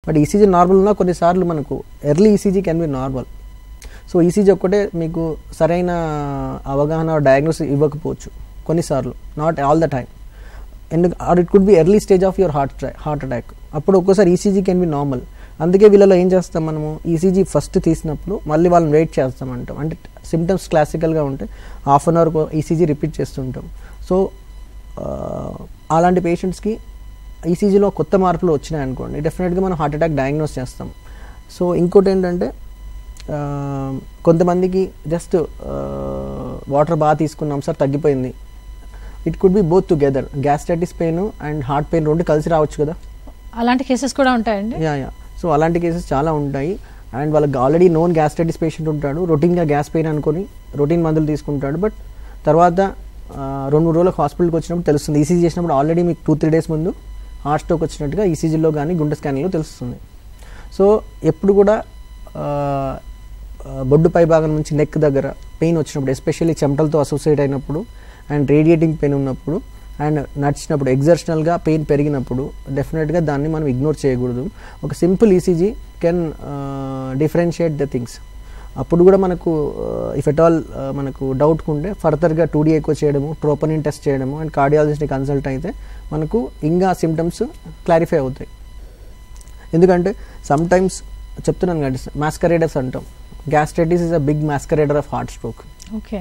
But ECG normal ఉన్నా కొన్నిసార్లు మనకు early ECG can be normal. So ECG ఒక్కటే మీకు సరైన అవగాహన డయాగ్నోసిస్ ఇవ్వకపోవచ్చు కొన్నిసార్లు, not all the time. Or it could be early stage of your heart attack. అప్పుడు ఒక్కోసారి ఈసీజీ కెన్ బి నార్మల్. అందుకే వీళ్ళలో ఏం చేస్తాం మనము, ఈసీజీ ఫస్ట్ తీసినప్పుడు మళ్ళీ వాళ్ళని వెయిట్ చేస్తామంటాం. అంటే సిమ్టమ్స్ క్లాసికల్గా ఉంటే half an hour ECG repeat చేస్తుంటాం. సో అలాంటి పేషెంట్స్కి ఈసీజీలో కొత్త మార్పులు వచ్చినాయనుకోండి, డెఫినెట్గా మనం హార్ట్ అటాక్ డయాగ్నోస్ చేస్తాం. సో ఇంకోటి ఏంటంటే కొంతమందికి జస్ట్ వాటర్ బాగా తీసుకున్నాం సార్ తగ్గిపోయింది. It could be both together, gastritis pain and heart pain రెండు కలిసి రావచ్చు కదా. అలాంటి కేసెస్ కూడా ఉంటాయండి? యా. సో అలాంటి కేసెస్ చాలా ఉంటాయి. అండ్ వాళ్ళకి ఆల్రెడీ నోన్ గ్యాస్ట్రైటిస్ పేషెంట్ ఉంటాడు, రొటీన్గా గ్యాస్ పెయిన్ అనుకొని రొటీన్ మందులు తీసుకుంటాడు. బట్ తర్వాత 2-3 రోజులకు హాస్పిటల్కి వచ్చినప్పుడు తెలుస్తుంది, ఈసీజీ చేసినప్పుడు ఆల్రెడీ మీకు 2-3 డేస్ ముందు హార్ట్ స్ట్రోక్ వచ్చినట్టుగా ఈసీజీలో కానీ గుండె స్కానింగ్లో తెలుస్తుంది. సో ఎప్పుడు కూడా బొడ్డు పై భాగం నుంచి నెక్ దగ్గర పెయిన్ వచ్చినప్పుడు, ఎస్పెషల్లీ చెమటలతో అసోసియేట్ అయినప్పుడు అండ్ రేడియేటింగ్ పెయిన్ ఉన్నప్పుడు అండ్ నడిచినప్పుడు ఎగ్జర్షనల్గా పెయిన్ పెరిగినప్పుడు డెఫినెట్గా దాన్ని మనం ఇగ్నోర్ చేయకూడదు. ఒక simple ECG can differentiate the things. అప్పుడు కూడా మనకు ఇఫ్ ఎట్ ఆల్ మనకు డౌట్ ఉంటే ఫర్దర్గా 2D ఎకో చేయడము, ట్రోపనిన్ టెస్ట్ చేయడము అండ్ కార్డియాలజిస్ట్ని కన్సల్ట్ అయితే మనకు ఇంకా సిమ్టమ్స్ క్లారిఫై అవుతాయి. ఎందుకంటే సమ్ టైమ్స్ చెప్తున్నాను కదా, మాస్కరేడర్స్ అంటాం. Gastritis is a big masquerader of heart stroke. Okay.